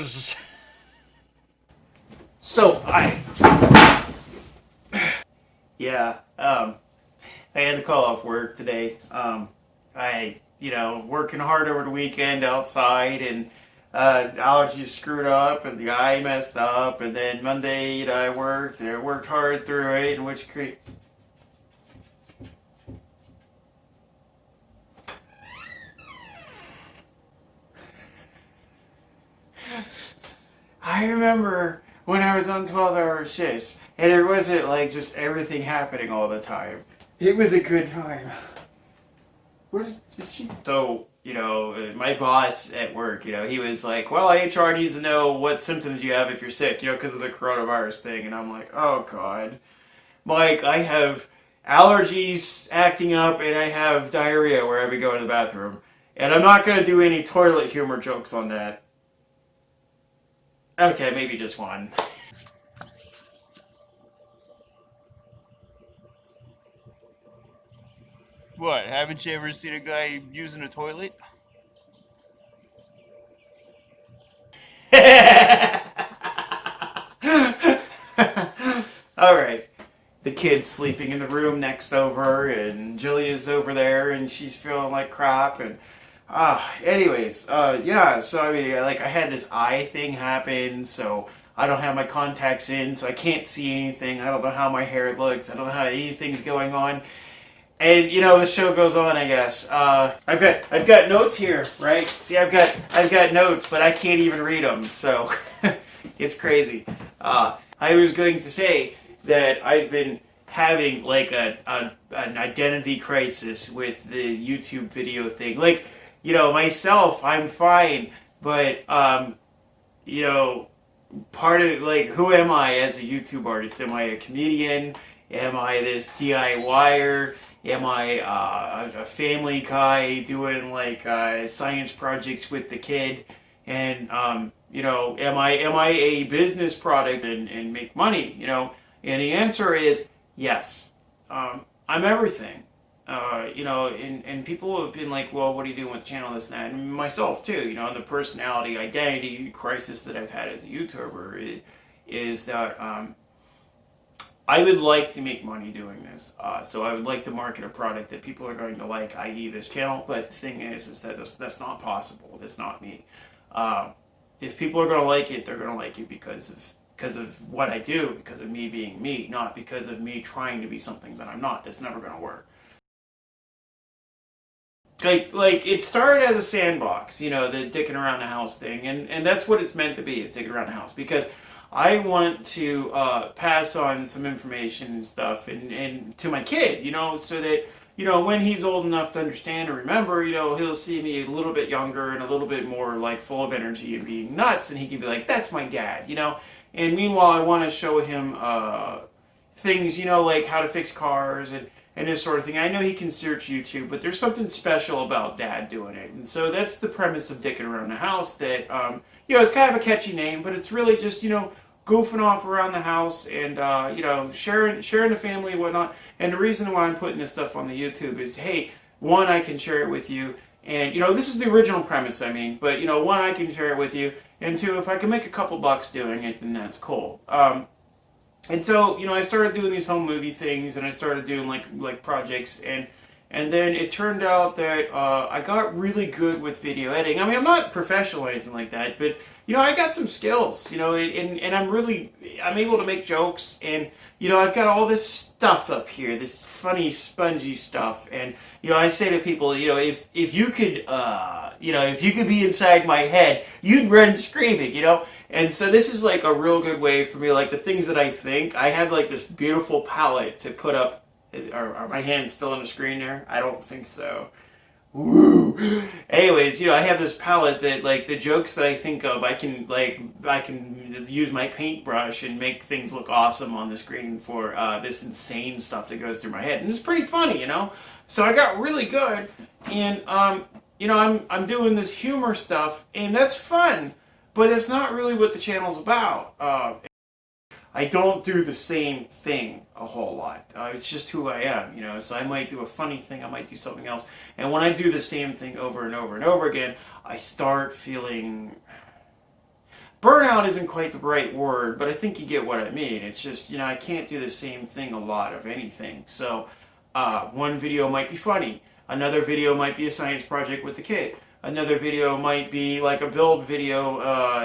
dickbuzz. So yeah, I had to call off work today. Working hard over the weekend outside, and allergies screwed up, and the eye messed up, and then Monday, I worked, and I worked hard through it, and which create. I remember when I was on 12-hour shifts, and it wasn't like just everything happening all the time. It was a good time. Where did she? So, my boss at work, he was like, well, HR needs to know what symptoms you have if you're sick, because of the coronavirus thing. And I'm like, oh, God. Like, I have allergies acting up, and I have diarrhea where I've been going to the bathroom. And I'm not going to do any toilet humor jokes on that. Okay, maybe just one. What? Haven't you ever seen a guy using a toilet? Alright. The kid's sleeping in the room next over, and Julia's over there, and she's feeling like crap, and yeah, so I mean, like, I had this eye thing happen, so I don't have my contacts in, so I can't see anything. I don't know how my hair looks. I don't know how anything's going on. And the show goes on, I guess. I've got notes here, right? See, I've got notes, but I can't even read them, so it's crazy. I was going to say that I've been having like an identity crisis with the YouTube video thing. Like, myself, I'm fine, but part of, like, who am I as a YouTube artist? Am I a comedian? Am I this DIYer? Am I a family guy doing like science projects with the kid? And am I a business product and make money? And the answer is yes. I'm everything. And people have been like, well, what are you doing with the channel, this and that? And myself too, the personality identity crisis that I've had as a YouTuber is that I would like to make money doing this. So I would like to market a product that people are going to like, i.e. this channel. But the thing is that that's not possible. That's not me. If people are going to like it, they're going to like it because of what I do, because of me being me, not because of me trying to be something that I'm not. That's never going to work. Like it started as a sandbox, the dicking around the house thing, and that's what it's meant to be, is dicking around the house, because I want to pass on some information and stuff and to my kid, so that, when he's old enough to understand and remember, he'll see me a little bit younger and a little bit more like full of energy and being nuts, and he can be like, that's my dad, and meanwhile I want to show him things, like how to fix cars and this sort of thing. I know he can search YouTube, but there's something special about Dad doing it. And so that's the premise of Dicking Around the House, that, it's kind of a catchy name, but it's really just, goofing off around the house and, sharing the family and whatnot. And the reason why I'm putting this stuff on the YouTube is, hey, one, I can share it with you. And, this is the original premise, but, one, I can share it with you. And two, if I can make a couple bucks doing it, then that's cool. And so, I started doing these home movie things, and I started doing like projects, and then it turned out that I got really good with video editing. I mean, I'm not professional or anything like that, but I got some skills, and I'm able to make jokes, and I've got all this stuff up here, this funny, spongy stuff, and I say to people, if you could, if you could be inside my head, you'd run screaming, And so this is like a real good way for me, like the things that I think. I have like this beautiful palette to put up. Are my hands still on the screen there? I don't think so. Woo! Anyways, I have this palette that, like, the jokes that I think of, I can use my paintbrush and make things look awesome on the screen for this insane stuff that goes through my head. And it's pretty funny, So I got really good, and I'm doing this humor stuff, and that's fun, but it's not really what the channel's about. I don't do the same thing a whole lot. It's just who I am, so I might do a funny thing, I might do something else. And when I do the same thing over and over and over again, I start feeling burnout isn't quite the right word, but I think you get what I mean. It's just, I can't do the same thing a lot of anything. So one video might be funny. Another video might be a science project with the kid. Another video might be like a build video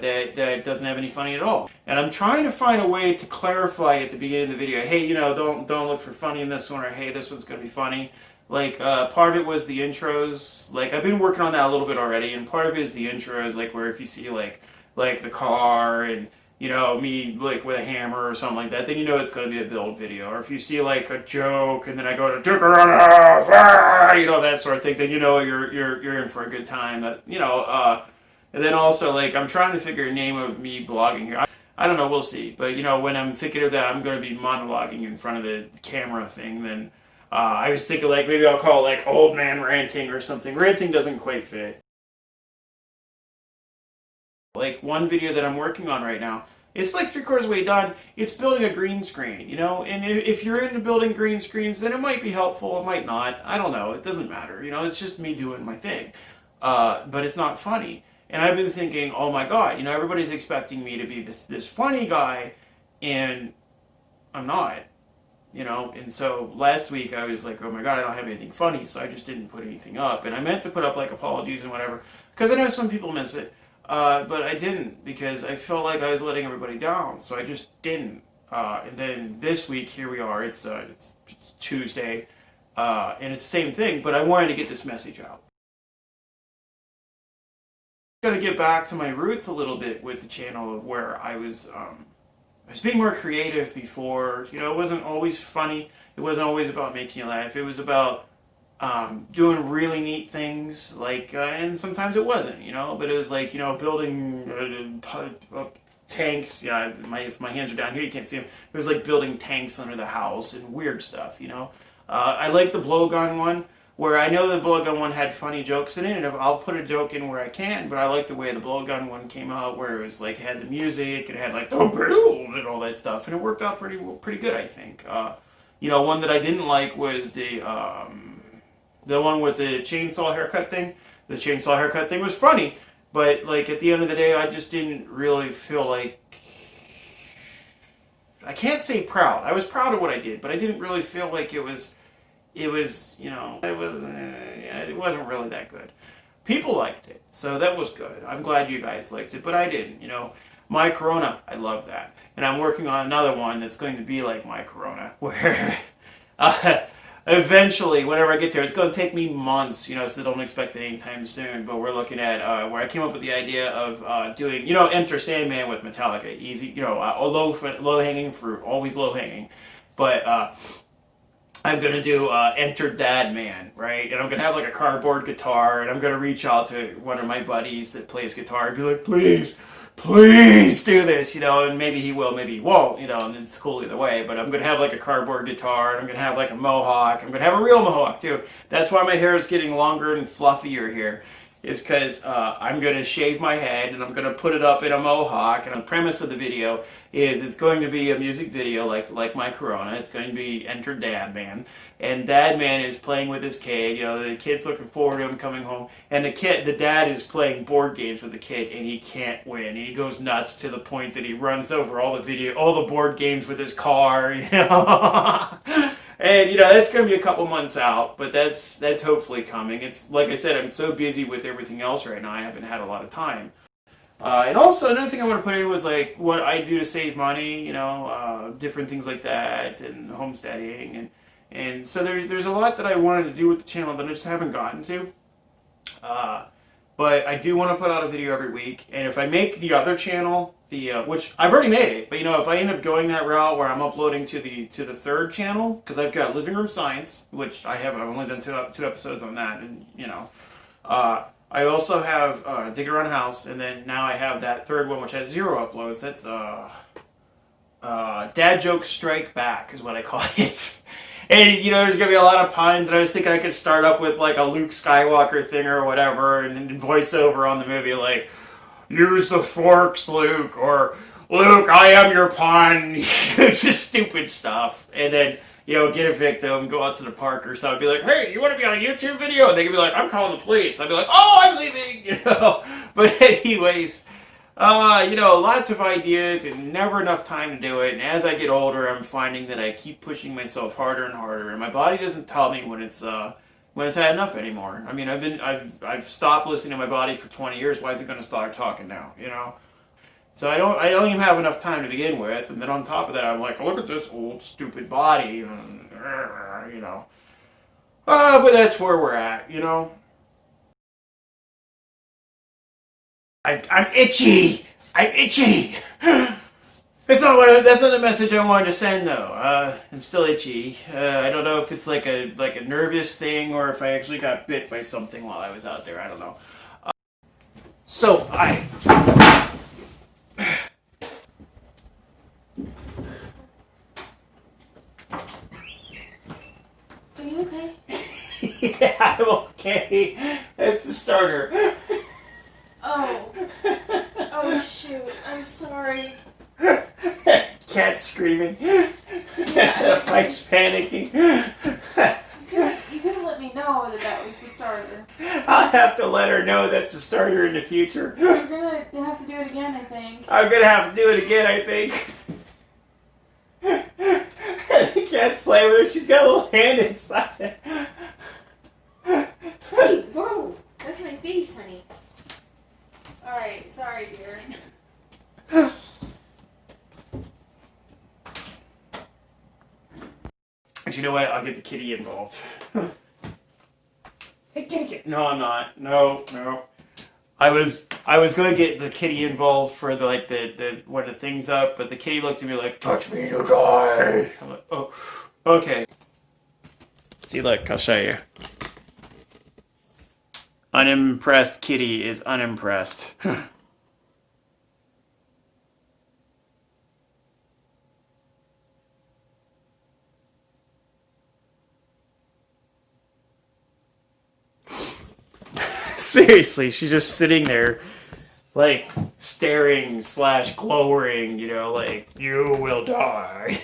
that doesn't have any funny at all. And I'm trying to find a way to clarify at the beginning of the video, hey, don't look for funny in this one, or hey, this one's going to be funny. Like, part of it was the intros. Like, I've been working on that a little bit already, and part of it is the intros, like, where if you see, like the car and, me, like, with a hammer or something like that, then it's going to be a build video. Or if you see, like, a joke, and then I go to dick around the house, that sort of thing, then you're in for a good time. And then also, like, I'm trying to figure a name of me blogging here. I don't know, we'll see. But, when I'm thinking of that, I'm going to be monologuing in front of the camera thing, then I was thinking, like, maybe I'll call it, like, old man ranting or something. Ranting doesn't quite fit. Like, one video that I'm working on right now, it's like 3/4 of the way done. It's building a green screen, and if you're into building green screens, then it might be helpful, it might not. I don't know, it doesn't matter, it's just me doing my thing. But it's not funny. And I've been thinking, oh my god, everybody's expecting me to be this funny guy, and I'm not. And so last week I was like, oh my god, I don't have anything funny, so I just didn't put anything up. And I meant to put up, like, apologies and whatever, because I know some people miss it. But I didn't, because I felt like I was letting everybody down, so I just didn't. And then this week, here we are, it's Tuesday, and it's the same thing, but I wanted to get this message out. I'm going to get back to my roots a little bit with the channel of where I was being more creative before. It wasn't always funny, it wasn't always about making you laugh, it was about doing really neat things, like, and sometimes it wasn't, but it was like, building tanks. Yeah, if my hands are down here, you can't see them. It was like building tanks under the house and weird stuff, I like the blowgun one, where I know the blowgun one had funny jokes in it, and I'll put a joke in where I can, but I like the way the blowgun one came out, where it was like, it had the music, it had like the build and all that stuff, and it worked out pretty good, I think. One that I didn't like was the one with the chainsaw haircut thing. The chainsaw haircut thing was funny, but, like, at the end of the day, I just didn't really feel like... I can't say proud. I was proud of what I did, but I didn't really feel like it wasn't really that good. People liked it, so that was good. I'm glad you guys liked it, but I didn't, My Corona, I love that. And I'm working on another one that's going to be like My Corona, where... eventually, whenever I get there, it's going to take me months, so don't expect it anytime soon. But we're looking at where I came up with the idea of doing, Enter Sandman with Metallica. Easy, low hanging fruit, always low hanging. But I'm going to do Enter Dad Man, right? And I'm going to have like a cardboard guitar, and I'm going to reach out to one of my buddies that plays guitar and be like, please do this, and maybe he will, maybe he won't, and it's cool either way, but I'm going to have like a cardboard guitar, and I'm going to have like a mohawk, I'm going to have a real mohawk too. That's why my hair is getting longer and fluffier here, is because I'm going to shave my head, and I'm going to put it up in a mohawk, and the premise of the video is it's going to be a music video like My Corona. It's going to be Enter Dad Man, and Dad Man is playing with his kid, the kid's looking forward to him coming home, and the dad is playing board games with the kid, and he can't win, and he goes nuts to the point that he runs over all the board games with his car, And, that's going to be a couple months out, but that's hopefully coming. It's, like I said, I'm so busy with everything else right now, I haven't had a lot of time. And also, another thing I want to put in was, like, what I do to save money, different things like that, and homesteading, and so there's a lot that I wanted to do with the channel that I just haven't gotten to. But I do want to put out a video every week, and if I make the other channel, which I've already made it, but if I end up going that route where I'm uploading to the third channel, because I've got Living Room Science, which I've only done two episodes on that, and I also have Dig Around the House, and then now I have that third one which has 0 uploads. That's Dad Jokes Strike Back is what I call it. And, there's going to be a lot of puns, and I was thinking I could start up with, like, a Luke Skywalker thing or whatever, and voiceover on the movie, like, use the forks, Luke, or, Luke, I am your pun. It's just stupid stuff. And then, get a victim, go out to the park or something, be like, hey, you want to be on a YouTube video? And they can be like, I'm calling the police. And I'd be like, oh, I'm leaving, But anyways, Lots of ideas and never enough time to do it. And as I get older, I'm finding that I keep pushing myself harder and harder, and my body doesn't tell me when it's had enough anymore. I mean, I've stopped listening to my body for 20 years. Why is it going to start talking now? So I don't even have enough time to begin with, and then on top of that, I'm like, look at this old stupid body, but that's where we're at, I'm itchy. I'm itchy. That's not the message I wanted to send though. I'm still itchy. I don't know if it's like a nervous thing or if I actually got bit by something while I was out there. I don't know. So I. Are you okay? Yeah, I'm okay. That's the starter. Oh. Oh shoot. I'm sorry. Cat's screaming. Yeah. Mike's panicking. You could have let me know that was the starter. I'll have to let her know that's the starter in the future. You're gonna have to do it again, I think. I'm gonna have to do it again, I think. The cat's playing with her. She's got a little hand inside. Hey, whoa! That's my face, honey. Alright, sorry, dear. But you know what? I'll get the kitty involved. Hey, kitty. No, I'm not. No. I was going to get the kitty involved for the one of the things up, but the kitty looked at me like, "Touch me, you guy." I'm like, "Oh, okay." See, look, I'll show you. Unimpressed kitty is unimpressed. Seriously, she's just sitting there, like, staring / glowering, like, you will die.